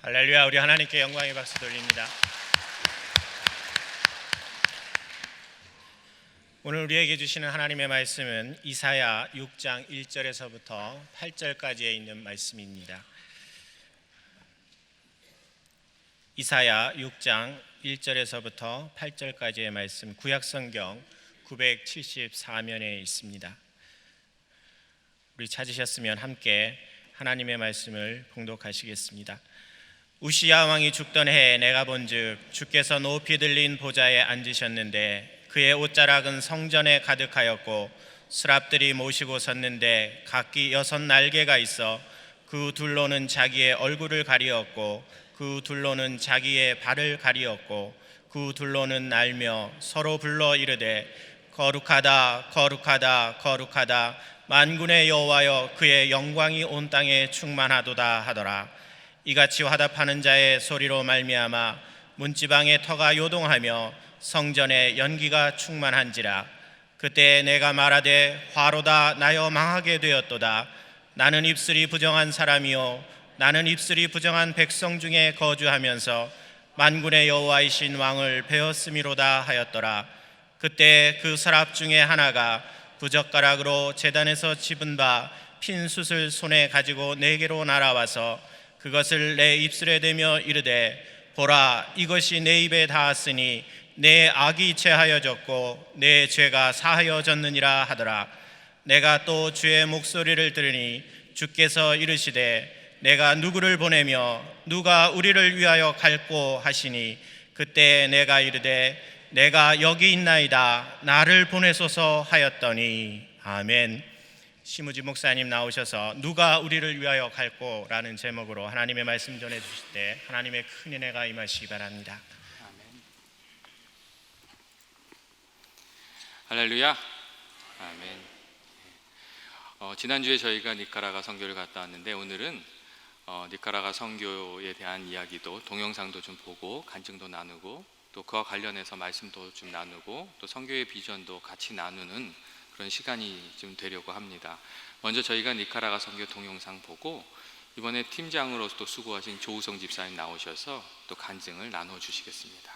할렐루야. 우리 하나님께 영광의 박수 돌립니다. 오늘 우리에게 주시는 하나님의 말씀은 이사야 6장 1절에서부터 8절까지에 있는 말씀입니다. 이사야 6장 1절에서부터 8절까지의 말씀, 구약성경 974면에 있습니다. 우리 찾으셨으면 함께 하나님의 말씀을 봉독하시겠습니다. 우시야 왕이 죽던 해에 내가 본즉 주께서 높이 들린 보좌에 앉으셨는데 그의 옷자락은 성전에 가득하였고 스랍들이 모시고 섰는데 각기 6 날개가 있어 그 둘로는 자기의 얼굴을 가리었고 그 둘로는 자기의 발을 가리었고 그 둘로는 날며 서로 불러 이르되 거룩하다 거룩하다 거룩하다 만군의 여호와여 그의 영광이 온 땅에 충만하도다 하더라. 이같이 화답하는 자의 소리로 말미암아 문지방의 터가 요동하며 성전에 연기가 충만한지라. 그때 내가 말하되 화로다 나여 망하게 되었도다. 나는 입술이 부정한 사람이요 나는 입술이 부정한 백성 중에 거주하면서 만군의 여호와이신 왕을 배웠음이로다 하였더라. 그때 그 서랍 중에 하나가 부젓가락으로 제단에서 집은 바 핀 숯을 손에 가지고 내게로 날아와서 그것을 내 입술에 대며 이르되 보라 이것이 내 입에 닿았으니 내 악이 제하여졌고 내 죄가 사하여졌느니라 하더라. 내가 또 주의 목소리를 들으니 주께서 이르시되 내가 누구를 보내며 누가 우리를 위하여 갈꼬 하시니 그때 내가 이르되 내가 여기 있나이다 나를 보내소서 하였더니 아멘. 심우지 목사님 나오셔서 누가 우리를 위하여 갈꼬 라는 제목으로 하나님의 말씀 전해 주실 때 하나님의 큰 은혜가 임하시기 바랍니다. 아멘. 할렐루야. 아멘. 지난주에 저희가 니카라과 선교를 갔다 왔는데 오늘은 니카라과 선교에 대한 이야기도 동영상도 좀 보고 간증도 나누고 또 그와 관련해서 말씀도 좀 나누고 또 선교의 비전도 같이 나누는 그런 시간이 좀 되려고 합니다. 먼저 저희가 니카라과 선교 동영상 보고 이번에 팀장으로서 또 수고하신 조우성 집사님 나오셔서 또 간증을 나눠주시겠습니다.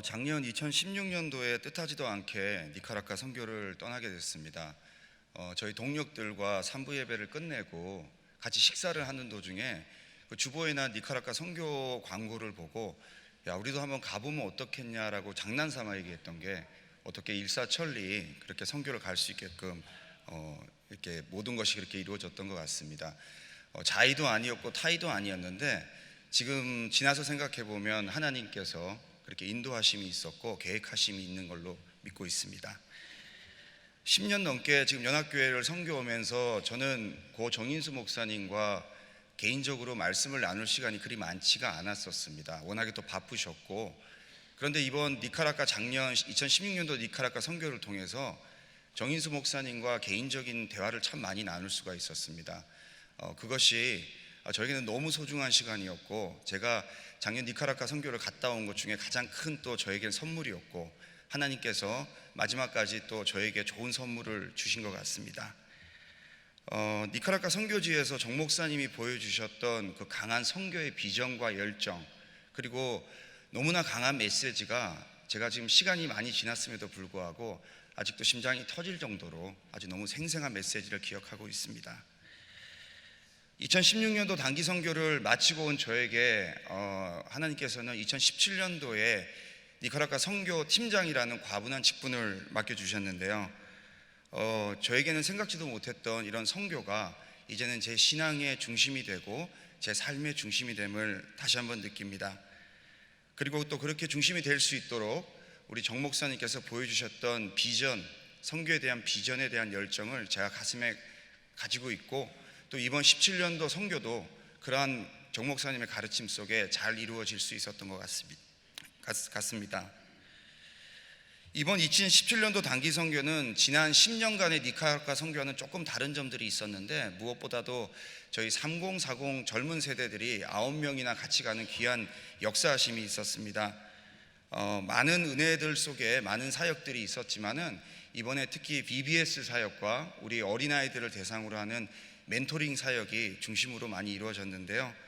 작년 2016년도에 뜻하지도 않게 니카라과 선교를 떠나게 됐습니다. 저희 동력들과 3부 예배를 끝내고 같이 식사를 하는 도중에 그 주보이나 니카라과 선교 광고를 보고 야 우리도 한번 가보면 어떻겠냐라고 장난삼아 얘기했던 게 어떻게 일사천리 그렇게 선교를 갈 수 있게끔 이렇게 모든 것이 그렇게 이루어졌던 것 같습니다. 자의도 아니었고 타의도 아니었는데 지금 지나서 생각해 보면 하나님께서 그렇게 인도하심이 있었고 계획하심이 있는 걸로 믿고 있습니다. 10년 넘게 지금 연합교회를 선교하면서 저는 고 정인수 목사님과 개인적으로 말씀을 나눌 시간이 그리 많지가 않았었습니다. 워낙에 또 바쁘셨고, 그런데 이번 니카라과 작년 2016년도 니카라과 선교를 통해서 정인수 목사님과 개인적인 대화를 참 많이 나눌 수가 있었습니다. 그것이 저에게는 너무 소중한 시간이었고, 제가 작년 니카라과 선교를 갔다 온 것 중에 가장 큰 또 저에겐 선물이었고, 하나님께서 마지막까지 또 저에게 좋은 선물을 주신 것 같습니다. 니카라과 선교지에서 정 목사님이 보여주셨던 그 강한 선교의 비전과 열정, 그리고 너무나 강한 메시지가 제가 지금 시간이 많이 지났음에도 불구하고 아직도 심장이 터질 정도로 아주 너무 생생한 메시지를 기억하고 있습니다. 2016년도 단기 선교를 마치고 온 저에게 하나님께서는 2017년도에 니카라과 선교 팀장이라는 과분한 직분을 맡겨주셨는데요. 저에게는 생각지도 못했던 이런 선교가 이제는 제 신앙의 중심이 되고 제 삶의 중심이 됨을 다시 한번 느낍니다. 그리고 또 그렇게 중심이 될 수 있도록 우리 정 목사님께서 보여주셨던 비전, 선교에 대한 비전에 대한 열정을 제가 가슴에 가지고 있고, 또 이번 17년도 선교도 그러한 정 목사님의 가르침 속에 잘 이루어질 수 있었던 것 같습니다. 이번 2017년도 단기 선교는 지난 10년간의 니카라과 선교와는 조금 다른 점들이 있었는데, 무엇보다도 저희 3040 젊은 세대들이 9명이나 같이 가는 귀한 역사하심이 있었습니다. 많은 은혜들 속에 많은 사역들이 있었지만은 이번에 특히 BBS 사역과 우리 어린아이들을 대상으로 하는 멘토링 사역이 중심으로 많이 이루어졌는데요.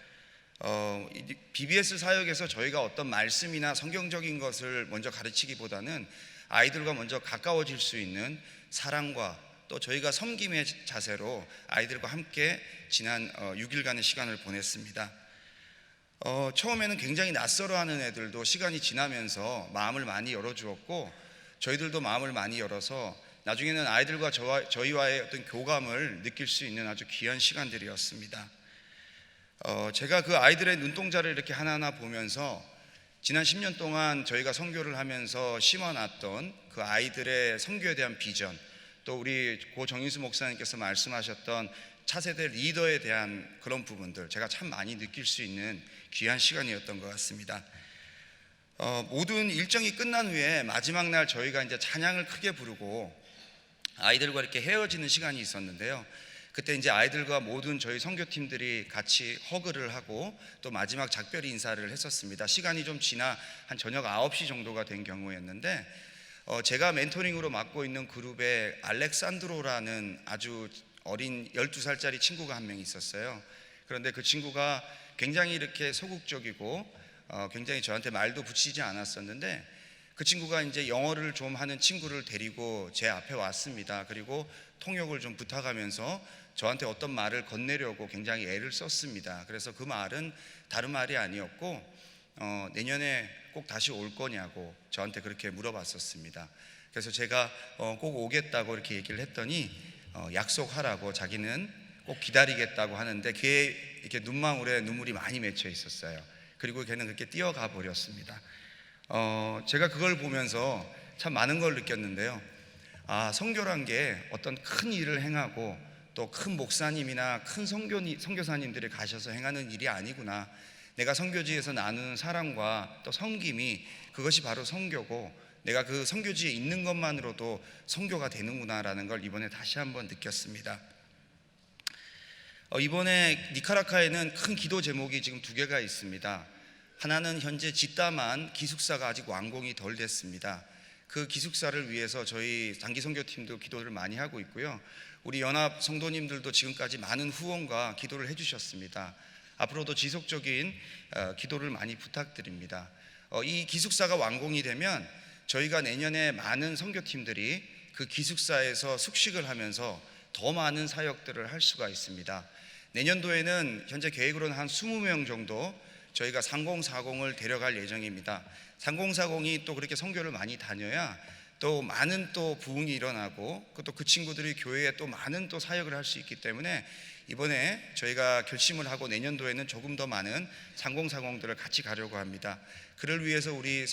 BBS 사역에서 저희가 어떤 말씀이나 성경적인 것을 먼저 가르치기보다는 아이들과 먼저 가까워질 수 있는 사랑과 또 저희가 섬김의 자세로 아이들과 함께 지난 6일간의 시간을 보냈습니다. 처음에는 굉장히 낯설어하는 애들도 시간이 지나면서 마음을 많이 열어주었고, 저희들도 마음을 많이 열어서 나중에는 아이들과 저희와의 어떤 교감을 느낄 수 있는 아주 귀한 시간들이었습니다. 제가 그 아이들의 눈동자를 이렇게 하나하나 보면서 지난 10년 동안 저희가 선교를 하면서 심어놨던 그 아이들의 선교에 대한 비전, 또 우리 고 정인수 목사님께서 말씀하셨던 차세대 리더에 대한 그런 부분들, 제가 참 많이 느낄 수 있는 귀한 시간이었던 것 같습니다. 모든 일정이 끝난 후에 마지막 날 저희가 이제 찬양을 크게 부르고 아이들과 이렇게 헤어지는 시간이 있었는데요. 그때 이제 아이들과 모든 저희 선교팀들이 같이 허그를 하고 또 마지막 작별 인사를 했었습니다. 시간이 좀 지나 한 저녁 9시 정도가 된 경우였는데, 제가 멘토링으로 맡고 있는 그룹에 알렉산드로라는 아주 어린 12살짜리 친구가 한 명 있었어요. 그런데 그 친구가 굉장히 이렇게 소극적이고 굉장히 저한테 말도 붙이지 않았었는데, 그 친구가 이제 영어를 좀 하는 친구를 데리고 제 앞에 왔습니다. 그리고 통역을 좀 부탁하면서 저한테 어떤 말을 건네려고 굉장히 애를 썼습니다. 그래서 그 말은 다른 말이 아니었고, 내년에 꼭 다시 올 거냐고 저한테 그렇게 물어봤었습니다. 그래서 제가 꼭 오겠다고 이렇게 얘기를 했더니 약속하라고, 자기는 꼭 기다리겠다고 하는데 걔 이렇게 눈망울에 눈물이 많이 맺혀 있었어요. 그리고 걔는 그렇게 뛰어가 버렸습니다. 제가 그걸 보면서 참 많은 걸 느꼈는데요. 선교란 게 어떤 큰 일을 행하고 또 큰 목사님이나 큰 선교사님들이 가셔서 행하는 일이 아니구나. 내가 선교지에서 나누는 사랑과 또 섬김이, 그것이 바로 선교고, 내가 그 선교지에 있는 것만으로도 선교가 되는구나라는 걸 이번에 다시 한번 느꼈습니다. 이번에 니카라과에는 큰 기도 제목이 지금 2개가 있습니다. 하나는 현재 짓담한 기숙사가 아직 완공이 덜 됐습니다. 그 기숙사를 위해서 저희 장기 선교팀도 기도를 많이 하고 있고요. 우리 연합 성도님들도 지금까지 많은 후원과 기도를 해주셨습니다. 앞으로도 지속적인 기도를 많이 부탁드립니다. 이 기숙사가 완공이 되면 저희가 내년에 많은 선교팀들이 그 기숙사에서 숙식을 하면서 더 많은 사역들을 할 수가 있습니다. 내년도에는 현재 계획으로는 한 20명 정도 저희가 3040을 데려갈 예정입니다. 3040이 또 그렇게 선교를 많이 다녀야 또 많은 또 부흥이 일어나고 또 그 친구들이 교회에 또 많은 또 사역을 할 수 있기 때문에 이번에 저희가 결심을 하고 내년도에는 조금 더 많은 상공사공들을 같이 가려고 합니다. 그를 위해서 우리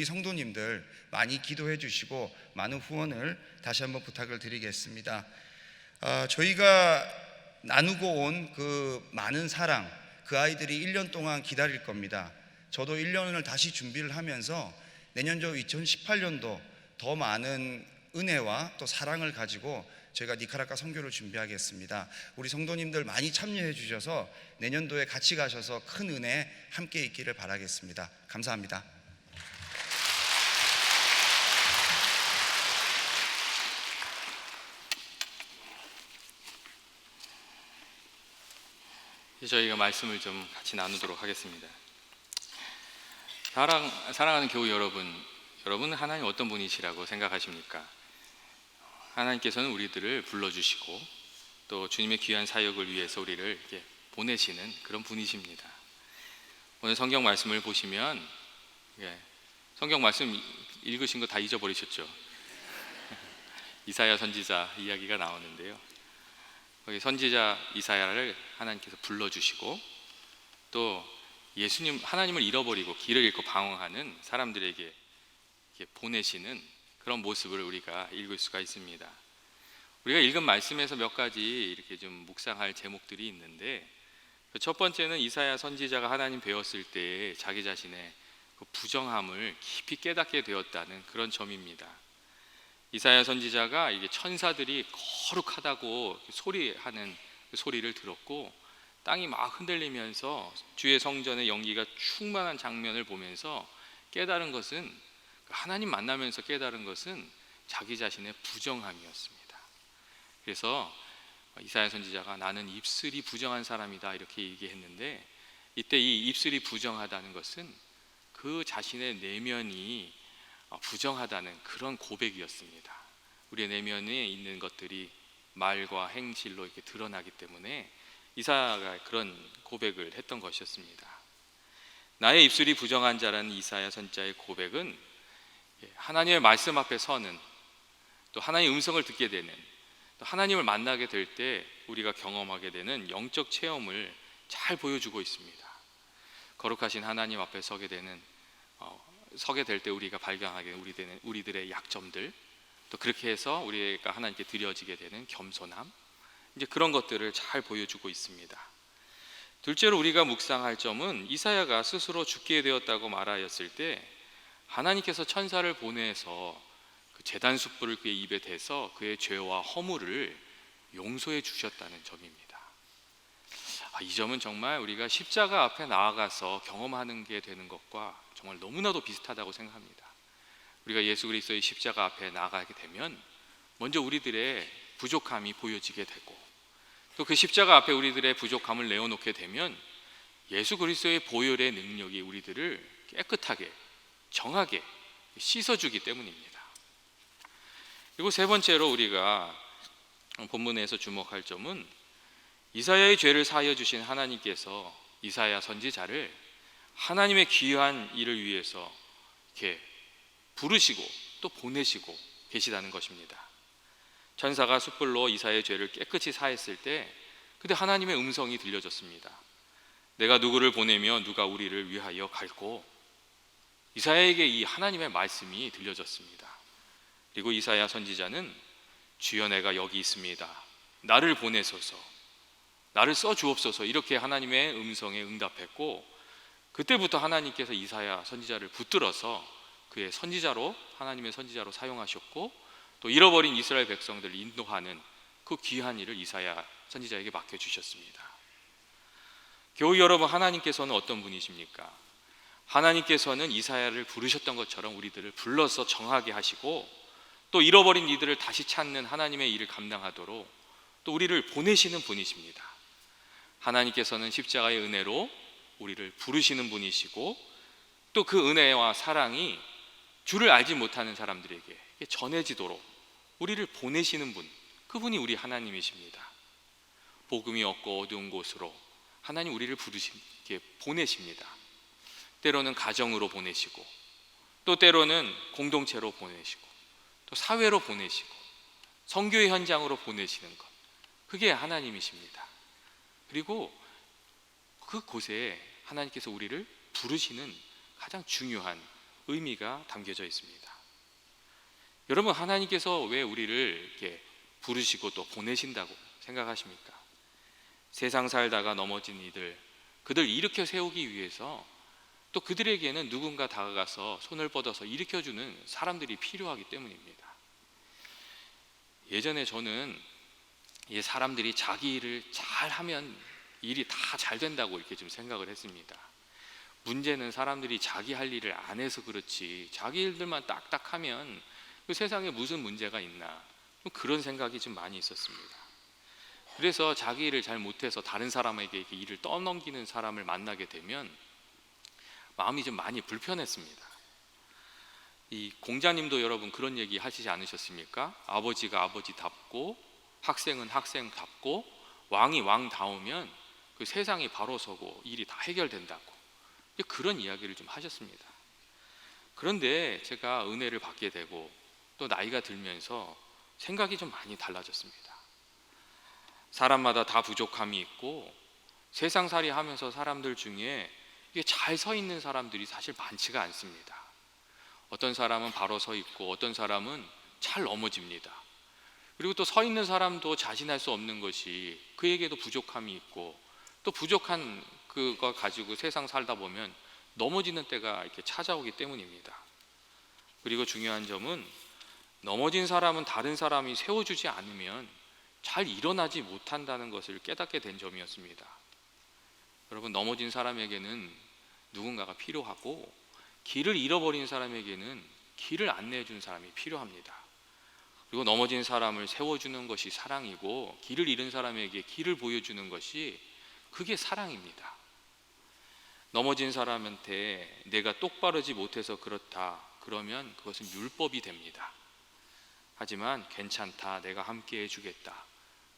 성도님들 많이 기도해 주시고 많은 후원을 다시 한번 부탁을 드리겠습니다. 저희가 나누고 온 그 많은 사랑, 그 아이들이 1년 동안 기다릴 겁니다. 저도 1년을 다시 준비를 하면서 내년도 2018년도 더 많은 은혜와 또 사랑을 가지고 저희가 니카라과 선교를 준비하겠습니다. 우리 성도님들 많이 참여해 주셔서 내년도에 같이 가셔서 큰 은혜 함께 있기를 바라겠습니다. 감사합니다. 저희가 말씀을 좀 같이 나누도록 하겠습니다. 사랑하는 교우 여러분 하나님 어떤 분이시라고 생각하십니까? 하나님께서는 우리들을 불러주시고 또 주님의 귀한 사역을 위해서 우리를 이렇게 보내시는 그런 분이십니다. 오늘 성경 말씀을 보시면 성경 말씀 읽으신 거 다 잊어버리셨죠? 이사야 선지자 이야기가 나오는데요. 거기 선지자 이사야를 하나님께서 불러주시고 또 하나님을 잃어버리고 길을 잃고 방황하는 사람들에게 이렇게 보내시는 그런 모습을 우리가 읽을 수가 있습니다. 우리가 읽은 말씀에서 몇 가지 이렇게 좀 묵상할 제목들이 있는데, 첫 번째는 이사야 선지자가 하나님 배웠을 때 자기 자신의 그 부정함을 깊이 깨닫게 되었다는 그런 점입니다. 이사야 선지자가 이게 천사들이 거룩하다고 소리하는 그 소리를 들었고, 땅이 막 흔들리면서 주의 성전의 연기가 충만한 장면을 보면서 깨달은 것은, 하나님 만나면서 깨달은 것은 자기 자신의 부정함이었습니다. 그래서 이사야 선지자가 나는 입술이 부정한 사람이다 이렇게 얘기했는데, 이때 이 입술이 부정하다는 것은 그 자신의 내면이 부정하다는 그런 고백이었습니다. 우리의 내면에 있는 것들이 말과 행실로 이렇게 드러나기 때문에 이사야가 그런 고백을 했던 것이었습니다. 나의 입술이 부정한 자라는 이사야 선지자의 고백은 하나님의 말씀 앞에 서는, 또 하나님의 음성을 듣게 되는, 또 하나님을 만나게 될 때 우리가 경험하게 되는 영적 체험을 잘 보여주고 있습니다. 거룩하신 하나님 앞에 서게 될 때 우리가 발견하게 되는 우리들의 약점들, 또 그렇게 해서 우리가 하나님께 드려지게 되는 겸손함, 이제 그런 것들을 잘 보여주고 있습니다. 둘째로 우리가 묵상할 점은 이사야가 스스로 죽게 되었다고 말하였을 때 하나님께서 천사를 보내서 그 제단 숯불을 그의 입에 대서 그의 죄와 허물을 용서해 주셨다는 점입니다. 이 점은 정말 우리가 십자가 앞에 나아가서 경험하는 게 되는 것과 정말 너무나도 비슷하다고 생각합니다. 우리가 예수 그리스도의 십자가 앞에 나아가게 되면 먼저 우리들의 부족함이 보여지게 되고, 또 그 십자가 앞에 우리들의 부족함을 내어놓게 되면 예수 그리스도의 보혈의 능력이 우리들을 깨끗하게 정하게 씻어주기 때문입니다. 그리고 세 번째로 우리가 본문에서 주목할 점은 이사야의 죄를 사하여 주신 하나님께서 이사야 선지자를 하나님의 귀한 일을 위해서 이렇게 부르시고 또 보내시고 계시다는 것입니다. 천사가 숯불로 이사야의 죄를 깨끗이 사했을 때 그때 하나님의 음성이 들려졌습니다. 내가 누구를 보내며 누가 우리를 위하여 갈고, 이사야에게 이 하나님의 말씀이 들려졌습니다. 그리고 이사야 선지자는 주여 내가 여기 있습니다, 나를 보내소서, 나를 써주옵소서, 이렇게 하나님의 음성에 응답했고, 그때부터 하나님께서 이사야 선지자를 붙들어서 그의 선지자로, 하나님의 선지자로 사용하셨고, 또 잃어버린 이스라엘 백성들을 인도하는 그 귀한 일을 이사야 선지자에게 맡겨주셨습니다. 교우 여러분, 하나님께서는 어떤 분이십니까? 하나님께서는 이사야를 부르셨던 것처럼 우리들을 불러서 정하게 하시고, 또 잃어버린 이들을 다시 찾는 하나님의 일을 감당하도록 또 우리를 보내시는 분이십니다. 하나님께서는 십자가의 은혜로 우리를 부르시는 분이시고, 또 그 은혜와 사랑이 주를 알지 못하는 사람들에게 전해지도록 우리를 보내시는 분, 그분이 우리 하나님이십니다. 복음이 없고 어두운 곳으로 하나님 우리를 보내십니다. 때로는 가정으로 보내시고, 또 때로는 공동체로 보내시고, 또 사회로 보내시고, 선교의 현장으로 보내시는 것, 그게 하나님이십니다. 그리고 그곳에 하나님께서 우리를 부르시는 가장 중요한 의미가 담겨져 있습니다. 여러분, 하나님께서 왜 우리를 이렇게 부르시고 또 보내신다고 생각하십니까? 세상 살다가 넘어진 그들 일으켜 세우기 위해서 또 그들에게는 누군가 다가가서 손을 뻗어서 일으켜주는 사람들이 필요하기 때문입니다. 예전에 저는 이 사람들이 자기 일을 잘 하면 일이 다 잘 된다고 이렇게 좀 생각을 했습니다. 문제는 사람들이 자기 할 일을 안 해서 그렇지, 자기 일들만 딱딱 하면 그 세상에 무슨 문제가 있나, 그런 생각이 좀 많이 있었습니다. 그래서 자기 일을 잘 못해서 다른 사람에게 이렇게 일을 떠넘기는 사람을 만나게 되면 마음이 좀 많이 불편했습니다. 이 공자님도 여러분 그런 얘기 하시지 않으셨습니까? 아버지가 아버지답고 학생은 학생답고 왕이 왕다우면 그 세상이 바로 서고 일이 다 해결된다고, 그런 이야기를 좀 하셨습니다. 그런데 제가 은혜를 받게 되고 또 나이가 들면서 생각이 좀 많이 달라졌습니다. 사람마다 다 부족함이 있고 세상살이 하면서 사람들 중에 이게 잘 서 있는 사람들이 사실 많지가 않습니다. 어떤 사람은 바로 서 있고 어떤 사람은 잘 넘어집니다. 그리고 또 서 있는 사람도 자신할 수 없는 것이 그에게도 부족함이 있고 또 부족한 그거 가지고 세상 살다 보면 넘어지는 때가 이렇게 찾아오기 때문입니다. 그리고 중요한 점은 넘어진 사람은 다른 사람이 세워주지 않으면 잘 일어나지 못한다는 것을 깨닫게 된 점이었습니다. 여러분, 넘어진 사람에게는 누군가가 필요하고 길을 잃어버린 사람에게는 길을 안내해 주는 사람이 필요합니다. 그리고 넘어진 사람을 세워주는 것이 사랑이고 길을 잃은 사람에게 길을 보여주는 것이 그게 사랑입니다. 넘어진 사람한테 내가 똑바르지 못해서 그렇다 그러면 그것은 율법이 됩니다. 하지만 괜찮다, 내가 함께 해주겠다,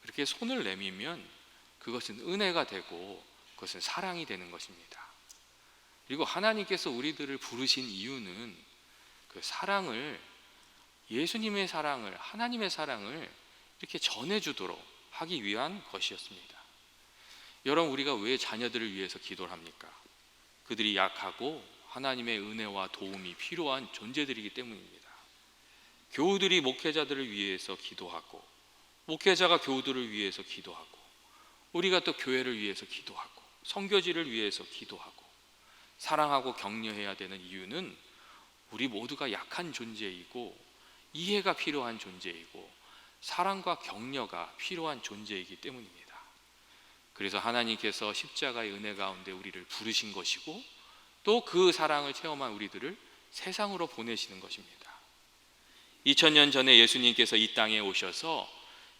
그렇게 손을 내밀면 그것은 은혜가 되고 그것은 사랑이 되는 것입니다. 그리고 하나님께서 우리들을 부르신 이유는 그 사랑을, 예수님의 사랑을, 하나님의 사랑을 이렇게 전해주도록 하기 위한 것이었습니다. 여러분, 우리가 왜 자녀들을 위해서 기도를 합니까? 그들이 약하고 하나님의 은혜와 도움이 필요한 존재들이기 때문입니다. 교우들이 목회자들을 위해서 기도하고 목회자가 교우들을 위해서 기도하고 우리가 또 교회를 위해서 기도하고 선교지를 위해서 기도하고 사랑하고 격려해야 되는 이유는 우리 모두가 약한 존재이고 이해가 필요한 존재이고 사랑과 격려가 필요한 존재이기 때문입니다. 그래서 하나님께서 십자가의 은혜 가운데 우리를 부르신 것이고 또 그 사랑을 체험한 우리들을 세상으로 보내시는 것입니다. 2000년 전에 예수님께서 이 땅에 오셔서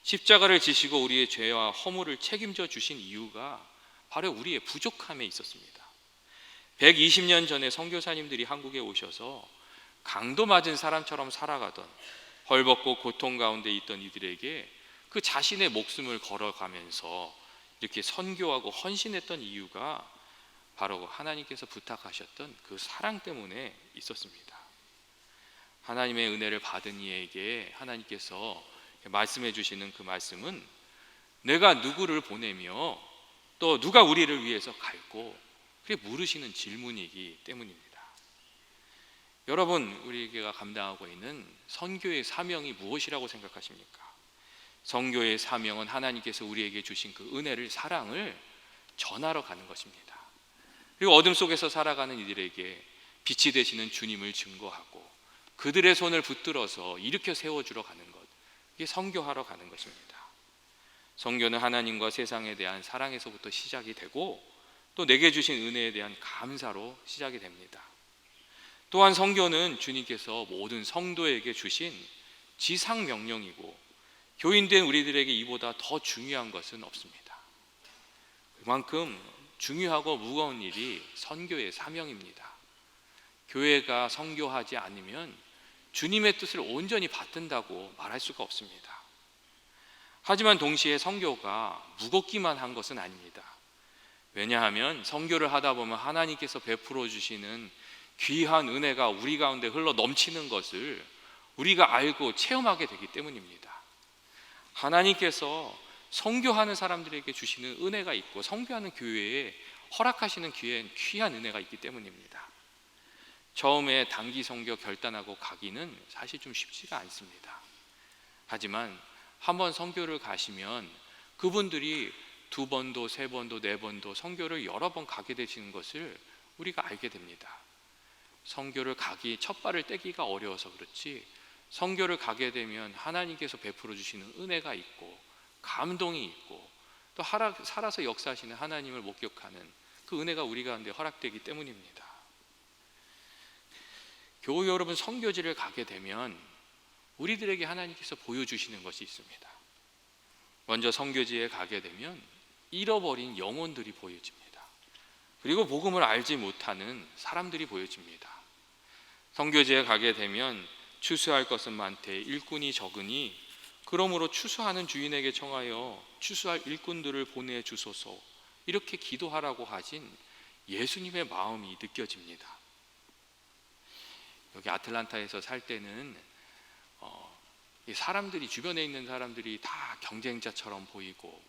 십자가를 지시고 우리의 죄와 허물을 책임져 주신 이유가 바로 우리의 부족함에 있었습니다. 120년 전에 선교사님들이 한국에 오셔서 강도 맞은 사람처럼 살아가던 헐벗고 고통 가운데 있던 이들에게 그 자신의 목숨을 걸어가면서 이렇게 선교하고 헌신했던 이유가 바로 하나님께서 부탁하셨던 그 사랑 때문에 있었습니다. 하나님의 은혜를 받은 이에게 하나님께서 말씀해 주시는 그 말씀은 내가 누구를 보내며 또 누가 우리를 위해서 갈고, 그게 물으시는 질문이기 때문입니다. 여러분, 우리가 감당하고 있는 선교의 사명이 무엇이라고 생각하십니까? 선교의 사명은 하나님께서 우리에게 주신 그 은혜를, 사랑을 전하러 가는 것입니다. 그리고 어둠 속에서 살아가는 이들에게 빛이 되시는 주님을 증거하고 그들의 손을 붙들어서 일으켜 세워주러 가는 것, 이게 선교하러 가는 것입니다. 선교는 하나님과 세상에 대한 사랑에서부터 시작이 되고 또 내게 주신 은혜에 대한 감사로 시작이 됩니다. 또한 선교는 주님께서 모든 성도에게 주신 지상 명령이고 교인된 우리들에게 이보다 더 중요한 것은 없습니다. 그만큼 중요하고 무거운 일이 선교의 사명입니다. 교회가 선교하지 않으면 주님의 뜻을 온전히 받든다고 말할 수가 없습니다. 하지만 동시에 선교가 무겁기만 한 것은 아닙니다. 왜냐하면 선교를 하다 보면 하나님께서 베풀어 주시는 귀한 은혜가 우리 가운데 흘러 넘치는 것을 우리가 알고 체험하게 되기 때문입니다. 하나님께서 선교하는 사람들에게 주시는 은혜가 있고 선교하는 교회에 허락하시는 귀한 은혜가 있기 때문입니다. 처음에 단기 선교 결단하고 가기는 사실 좀 쉽지가 않습니다. 하지만 한번 선교를 가시면 그분들이 2번도 3번도 4번도 선교를 여러 번 가게 되시는 것을 우리가 알게 됩니다. 선교를 가기 첫 발을 떼기가 어려워서 그렇지 선교를 가게 되면 하나님께서 베풀어 주시는 은혜가 있고 감동이 있고 또 살아서 역사하시는 하나님을 목격하는 그 은혜가 우리 가운데 허락되기 때문입니다. 교우 여러분, 선교지를 가게 되면 우리들에게 하나님께서 보여주시는 것이 있습니다. 먼저 선교지에 가게 되면 잃어버린 영혼들이 보여집니다. 그리고 복음을 알지 못하는 사람들이 보여집니다. 선교지에 가게 되면 추수할 것은 많되 일꾼이 적으니 그러므로 추수하는 주인에게 청하여 추수할 일꾼들을 보내주소서, 이렇게 기도하라고 하신 예수님의 마음이 느껴집니다. 여기 아틀란타에서 살 때는 이 사람들이, 주변에 있는 사람들이 다 경쟁자처럼 보이고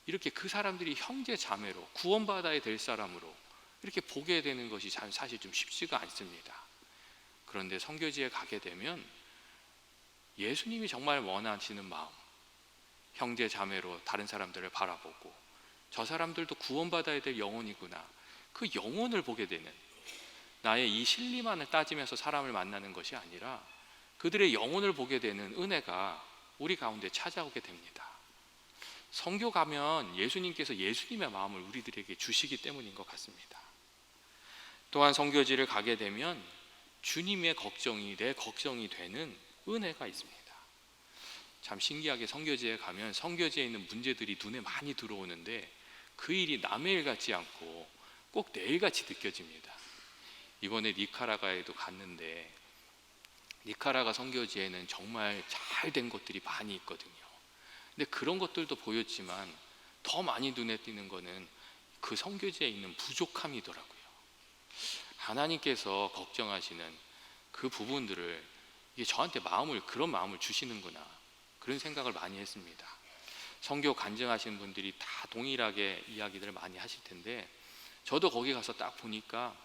이렇게 그 사람들이 형제 자매로 구원받아야 될 사람으로 이렇게 보게 되는 것이 사실 좀 쉽지가 않습니다. 그런데 선교지에 가게 되면 예수님이 정말 원하시는 마음, 형제 자매로 다른 사람들을 바라보고 저 사람들도 구원받아야 될 영혼이구나, 그 영혼을 보게 되는, 나의 이 실리만을 따지면서 사람을 만나는 것이 아니라 그들의 영혼을 보게 되는 은혜가 우리 가운데 찾아오게 됩니다. 선교 가면 예수님께서 예수님의 마음을 우리들에게 주시기 때문인 것 같습니다. 또한 선교지를 가게 되면 주님의 걱정이 내 걱정이 되는 은혜가 있습니다. 참 신기하게 선교지에 가면 선교지에 있는 문제들이 눈에 많이 들어오는데 그 일이 남의 일 같지 않고 꼭 내 일 같이 느껴집니다. 이번에 니카라과에도 갔는데 니카라과 선교지에는 정말 잘 된 것들이 많이 있거든요. 근데 그런 것들도 보였지만 더 많이 눈에 띄는 거는 그 선교지에 있는 부족함이더라고요. 하나님께서 걱정하시는 그 부분들을, 이게 저한테 그런 마음을 주시는구나, 그런 생각을 많이 했습니다. 선교 간증하시는 분들이 다 동일하게 이야기들을 많이 하실 텐데 저도 거기 가서 딱 보니까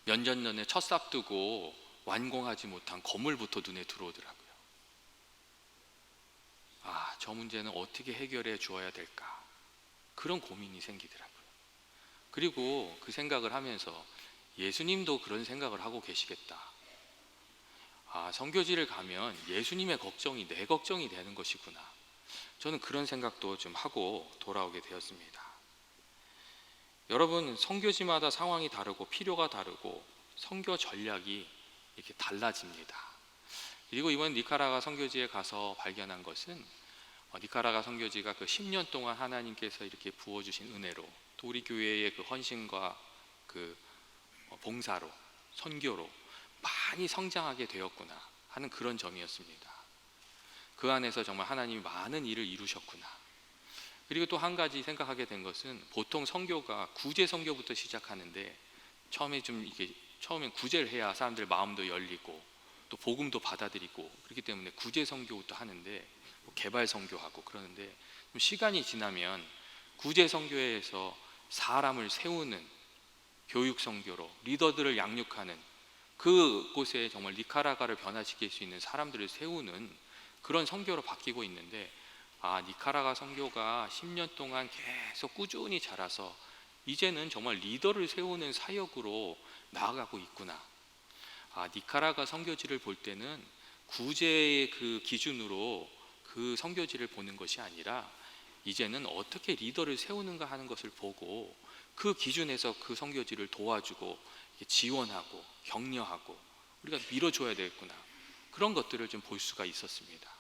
몇 년 전에 첫 삽 뜨고 완공하지 못한 건물부터 눈에 들어오더라고요. 저 문제는 어떻게 해결해 주어야 될까, 그런 고민이 생기더라고요. 그리고 그 생각을 하면서 예수님도 그런 생각을 하고 계시겠다. 선교지를 가면 예수님의 걱정이 내 걱정이 되는 것이구나. 저는 그런 생각도 좀 하고 돌아오게 되었습니다. 여러분, 선교지마다 상황이 다르고 필요가 다르고 선교 전략이 이렇게 달라집니다. 그리고 이번 니카라과 선교지에 가서 발견한 것은 니카라과 선교지가 그 10년 동안 하나님께서 이렇게 부어주신 은혜로 또 우리 교회의 그 헌신과 그 봉사로 선교로 많이 성장하게 되었구나 하는 그런 점이었습니다. 그 안에서 정말 하나님이 많은 일을 이루셨구나. 그리고 또 한 가지 생각하게 된 것은, 보통 선교가 구제 선교부터 시작하는데 처음엔 구제를 해야 사람들 마음도 열리고 또 복음도 받아들이고 그렇기 때문에 구제 선교부터 하는데 개발 선교하고 그러는데, 좀 시간이 지나면 구제 선교에서 사람을 세우는 교육 선교로 리더들을 양육하는, 그곳에 정말 니카라과를 변화시킬 수 있는 사람들을 세우는 그런 선교로 바뀌고 있는데, 니카라과 선교가 10년 동안 계속 꾸준히 자라서 이제는 정말 리더를 세우는 사역으로 나아가고 있구나. 니카라과 선교지를 볼 때는 구제의 그 기준으로 그 선교지를 보는 것이 아니라 이제는 어떻게 리더를 세우는가 하는 것을 보고 그 기준에서 그 선교지를 도와주고 지원하고 격려하고 우리가 밀어줘야 되겠구나, 그런 것들을 좀 볼 수가 있었습니다.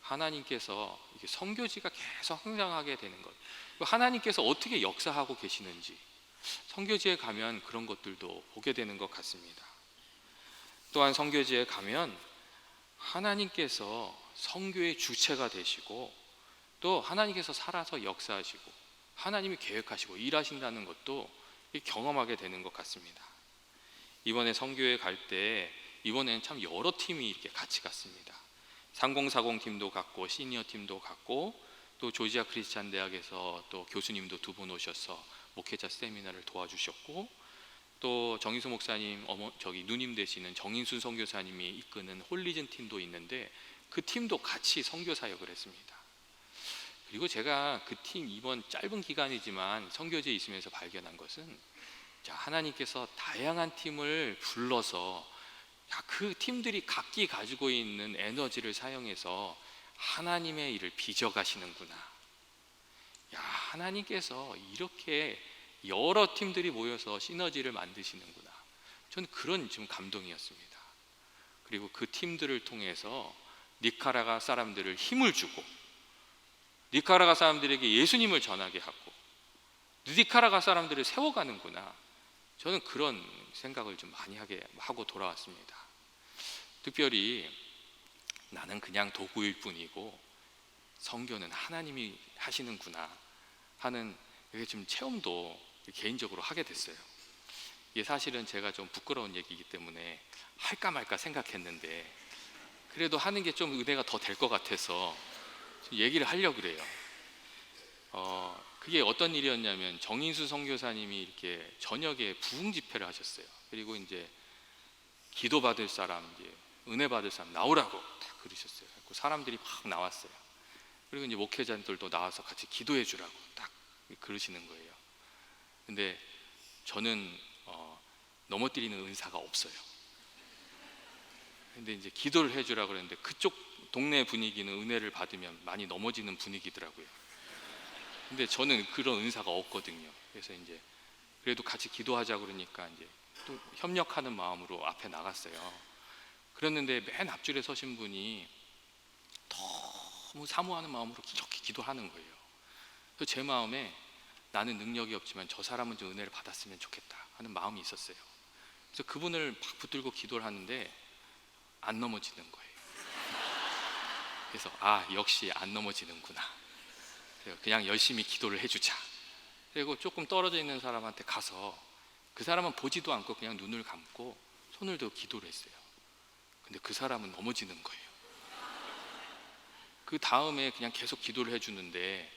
하나님께서 이게 선교지가 계속 성장하게 되는 것, 하나님께서 어떻게 역사하고 계시는지 선교지에 가면 그런 것들도 보게 되는 것 같습니다. 또한 선교지에 가면 하나님께서 선교의 주체가 되시고 또 하나님께서 살아서 역사하시고 하나님이 계획하시고 일하신다는 것도 경험하게 되는 것 같습니다. 이번에 선교에 갈 때 이번에는 참 여러 팀이 이렇게 같이 갔습니다. 3040 팀도 갔고 시니어 팀도 갔고 또 조지아 크리스찬 대학에서 또 교수님도 2분 오셔서 목회자 세미나를 도와주셨고, 또 정인수 목사님 누님 되시는 정인수 선교사님이 이끄는 홀리즌 팀도 있는데 그 팀도 같이 선교 사역을 했습니다. 그리고 제가 그 팀 이번 짧은 기간이지만 선교지에 있으면서 발견한 것은, 자, 하나님께서 다양한 팀을 불러서 그 팀들이 각기 가지고 있는 에너지를 사용해서 하나님의 일을 빚어가시는구나. 야, 하나님께서 이렇게 여러 팀들이 모여서 시너지를 만드시는구나. 저는 그런 좀 감동이었습니다. 그리고 그 팀들을 통해서 니카라과 사람들을 힘을 주고, 니카라과 사람들에게 예수님을 전하게 하고, 니카라과 사람들을 세워가는구나. 저는 그런 생각을 좀 많이 하고 돌아왔습니다. 특별히 나는 그냥 도구일 뿐이고 선교는 하나님이 하시는구나 하는 좀 체험도 개인적으로 하게 됐어요. 이게 사실은 제가 좀 부끄러운 얘기이기 때문에 할까 말까 생각했는데, 그래도 하는 게 좀 은혜가 더 될 것 같아서 얘기를 하려고 그래요. 그게 어떤 일이었냐면, 정인수 선교사님이 이렇게 저녁에 부흥 집회를 하셨어요. 그리고 이제 기도 받을 사람, 이제 은혜 받을 사람 나오라고 딱 그러셨어요. 그리고 사람들이 막 나왔어요. 그리고 이제 목회자들도 나와서 같이 기도해 주라고 딱 그러시는 거예요. 근데 저는 넘어뜨리는 은사가 없어요. 근데 이제 기도를 해 주라고 그랬는데 그쪽 동네 분위기는 은혜를 받으면 많이 넘어지는 분위기더라고요. 근데 저는 그런 은사가 없거든요. 그래서 이제 그래도 같이 기도하자 그러니까 이제 또 협력하는 마음으로 앞에 나갔어요. 그랬는데 맨 앞줄에 서신 분이 너무 사모하는 마음으로 이렇게 기도하는 거예요. 그래서 제 마음에 나는 능력이 없지만 저 사람은 좀 은혜를 받았으면 좋겠다 하는 마음이 있었어요. 그래서 그분을 막 붙들고 기도를 하는데 안 넘어지는 거예요. 그래서 역시 안 넘어지는구나. 그냥 열심히 기도를 해주자. 그리고 조금 떨어져 있는 사람한테 가서 그 사람은 보지도 않고 그냥 눈을 감고 손을 들어 기도를 했어요. 근데 그 사람은 넘어지는 거예요. 그 다음에 그냥 계속 기도를 해주는데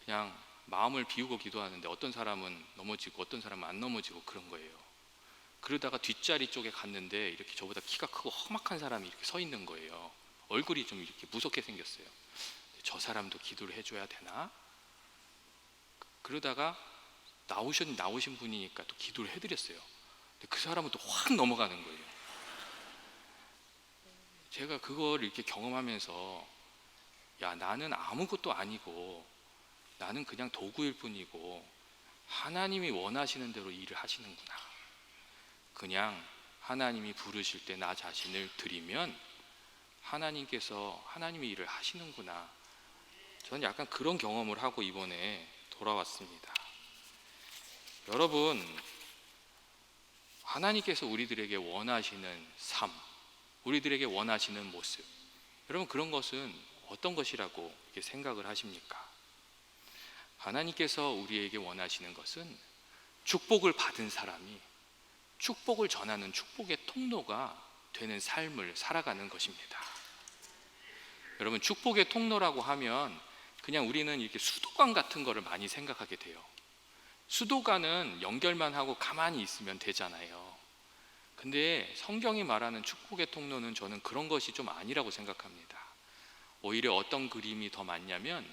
그냥 마음을 비우고 기도하는데 어떤 사람은 넘어지고 어떤 사람은 안 넘어지고 그런 거예요. 그러다가 뒷자리 쪽에 갔는데 이렇게 저보다 키가 크고 험악한 사람이 이렇게 서 있는 거예요. 얼굴이 좀 이렇게 무섭게 생겼어요. 저 사람도 기도를 해줘야 되나? 그러다가 나오신 분이니까 또 기도를 해드렸어요. 근데 그 사람은 또 확 넘어가는 거예요. 제가 그걸 이렇게 경험하면서, 야, 나는 아무것도 아니고 나는 그냥 도구일 뿐이고 하나님이 원하시는 대로 일을 하시는구나. 그냥 하나님이 부르실 때 나 자신을 드리면 하나님께서 하나님의 일을 하시는구나. 저는 약간 그런 경험을 하고 이번에 돌아왔습니다. 여러분, 하나님께서 우리들에게 원하시는 삶, 우리들에게 원하시는 모습, 여러분 그런 것은 어떤 것이라고 이렇게 생각을 하십니까? 하나님께서 우리에게 원하시는 것은 축복을 받은 사람이 축복을 전하는 축복의 통로가 되는 삶을 살아가는 것입니다. 여러분, 축복의 통로라고 하면 그냥 우리는 이렇게 수도관 같은 거를 많이 생각하게 돼요. 수도관은 연결만 하고 가만히 있으면 되잖아요. 근데 성경이 말하는 축복의 통로는 저는 그런 것이 좀 아니라고 생각합니다. 오히려 어떤 그림이 더 많냐면,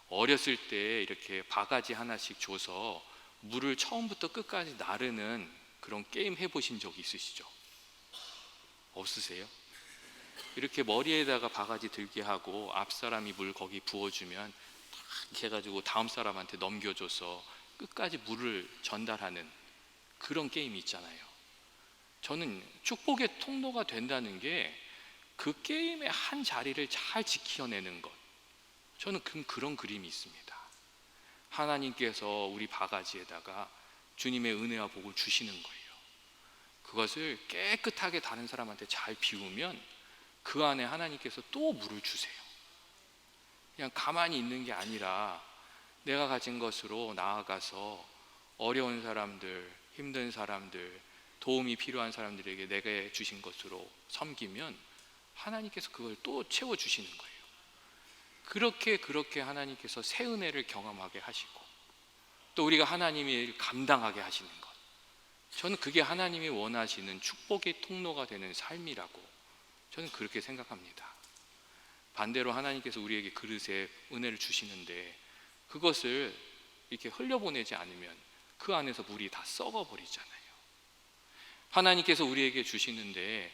어렸을 때 이렇게 바가지 하나씩 줘서 물을 처음부터 끝까지 나르는 그런 게임 해보신 적 있으시죠? 없으세요? 이렇게 머리에다가 바가지 들게 하고 앞 사람이 물 거기 부어주면 이렇게 해가지고 다음 사람한테 넘겨줘서 끝까지 물을 전달하는 그런 게임이 있잖아요. 저는 축복의 통로가 된다는 게 그 게임의 한 자리를 잘 지켜내는 것, 저는 그런 그림이 있습니다. 하나님께서 우리 바가지에다가 주님의 은혜와 복을 주시는 거예요. 그것을 깨끗하게 다른 사람한테 잘 비우면 그 안에 하나님께서 또 물을 주세요. 그냥 가만히 있는 게 아니라 내가 가진 것으로 나아가서 어려운 사람들, 힘든 사람들, 도움이 필요한 사람들에게 내가 주신 것으로 섬기면 하나님께서 그걸 또 채워주시는 거예요. 그렇게 하나님께서 새 은혜를 경험하게 하시고 또 우리가 하나님의 일을 감당하게 하시는 것, 저는 그게 하나님이 원하시는 축복의 통로가 되는 삶이라고 저는 그렇게 생각합니다. 반대로 하나님께서 우리에게 그릇에 은혜를 주시는데 그것을 이렇게 흘려보내지 않으면 그 안에서 물이 다 썩어버리잖아요. 하나님께서 우리에게 주시는데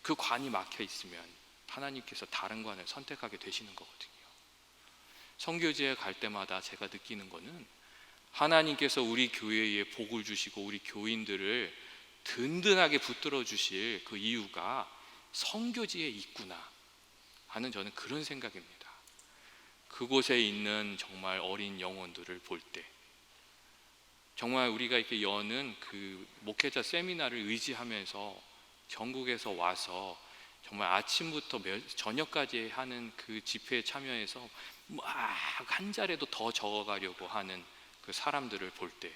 그 관이 막혀 있으면 하나님께서 다른 관을 선택하게 되시는 거거든요. 선교지에 갈 때마다 제가 느끼는 거는 하나님께서 우리 교회에 복을 주시고 우리 교인들을 든든하게 붙들어 주실 그 이유가 선교지에 있구나 하는 저는 그런 생각입니다. 그곳에 있는 정말 어린 영혼들을 볼 때 정말 우리가 이렇게 여는 그 목회자 세미나를 의지하면서 전국에서 와서 정말 아침부터 저녁까지 하는 그 집회에 참여해서 막 한 자리도 더 적어가려고 하는 그 사람들을 볼 때,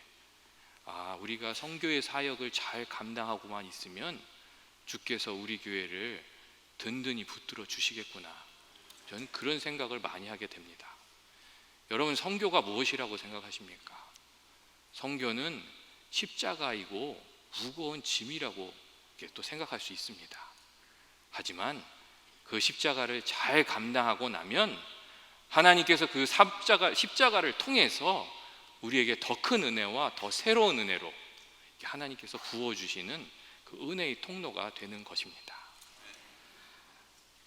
우리가 선교의 사역을 잘 감당하고만 있으면 주께서 우리 교회를 든든히 붙들어 주시겠구나, 저는 그런 생각을 많이 하게 됩니다. 여러분, 선교가 무엇이라고 생각하십니까? 선교는 십자가이고 무거운 짐이라고 또 생각할 수 있습니다. 하지만 그 십자가를 잘 감당하고 나면 하나님께서 그 십자가를 통해서 우리에게 더 큰 은혜와 더 새로운 은혜로 하나님께서 부어주시는 그 은혜의 통로가 되는 것입니다.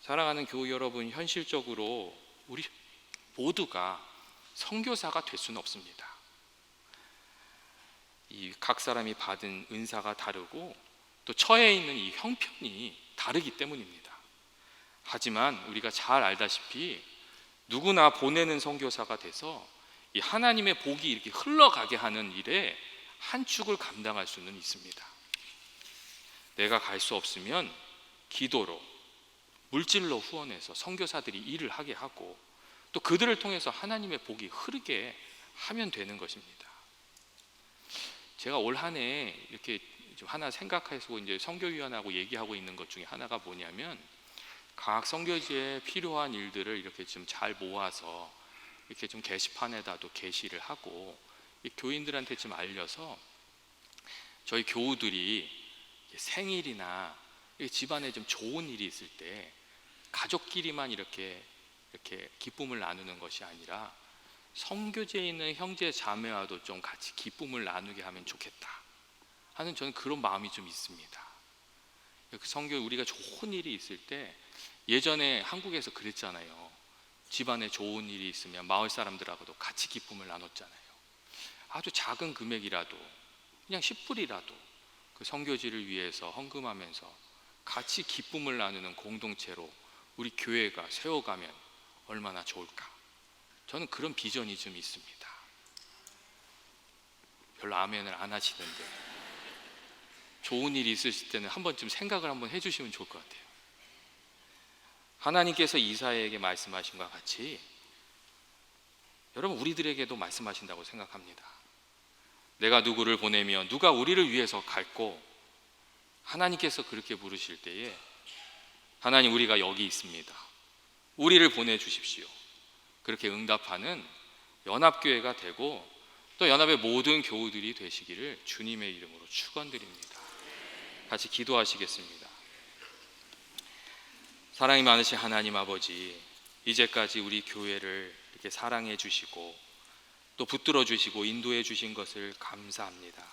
사랑하는 교우 여러분, 현실적으로 우리 모두가 선교사가 될 수는 없습니다. 이 각 사람이 받은 은사가 다르고 또 처해 있는 이 형편이 다르기 때문입니다. 하지만 우리가 잘 알다시피 누구나 보내는 선교사가 돼서 이 하나님의 복이 이렇게 흘러가게 하는 일에 한 축을 감당할 수는 있습니다. 내가 갈 수 없으면 기도로, 물질로 후원해서 선교사들이 일을 하게 하고 또 그들을 통해서 하나님의 복이 흐르게 하면 되는 것입니다. 제가 올 한 해 이렇게 좀 하나 생각해서 이제 선교위원하고 얘기하고 있는 것 중에 하나가 뭐냐면, 각 선교지에 필요한 일들을 이렇게 좀 잘 모아서 이렇게 좀 게시판에다도 게시를 하고 이 교인들한테 좀 알려서 저희 교우들이 생일이나 집안에 좀 좋은 일이 있을 때 가족끼리만 이렇게 기쁨을 나누는 것이 아니라 선교지에 있는 형제 자매와도 좀 같이 기쁨을 나누게 하면 좋겠다 하는 저는 그런 마음이 좀 있습니다. 그 선교 우리가 좋은 일이 있을 때, 예전에 한국에서 그랬잖아요. 집안에 좋은 일이 있으면 마을 사람들하고도 같이 기쁨을 나눴잖아요. 아주 작은 금액이라도 그냥 10불이라도 그 선교지를 위해서 헌금하면서 같이 기쁨을 나누는 공동체로 우리 교회가 세워가면 얼마나 좋을까, 저는 그런 비전이 좀 있습니다. 별로 아멘을 안 하시는데 좋은 일이 있으실 때는 한 번쯤 생각을 한번 해주시면 좋을 것 같아요. 하나님께서 이사야에게 말씀하신 것과 같이 여러분 우리들에게도 말씀하신다고 생각합니다. 내가 누구를 보내면 누가 우리를 위해서 갈고, 하나님께서 그렇게 부르실 때에 하나님, 우리가 여기 있습니다, 우리를 보내주십시오, 그렇게 응답하는 연합교회가 되고 또 연합의 모든 교우들이 되시기를 주님의 이름으로 축원드립니다. 같이 기도하시겠습니다. 사랑이 많으신 하나님 아버지, 이제까지 우리 교회를 이렇게 사랑해 주시고 또 붙들어 주시고 인도해 주신 것을 감사합니다.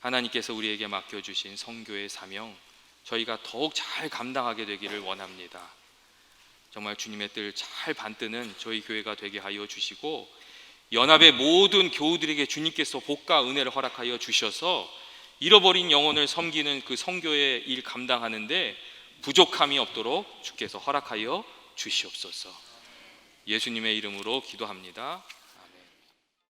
하나님께서 우리에게 맡겨주신 선교의 사명, 저희가 더욱 잘 감당하게 되기를 원합니다. 정말 주님의 뜻 잘 받드는 저희 교회가 되게 하여 주시고, 연합의 모든 교우들에게 주님께서 복과 은혜를 허락하여 주셔서 잃어버린 영혼을 섬기는 그 선교의 일 감당하는데 부족함이 없도록 주께서 허락하여 주시옵소서. 예수님의 이름으로 기도합니다.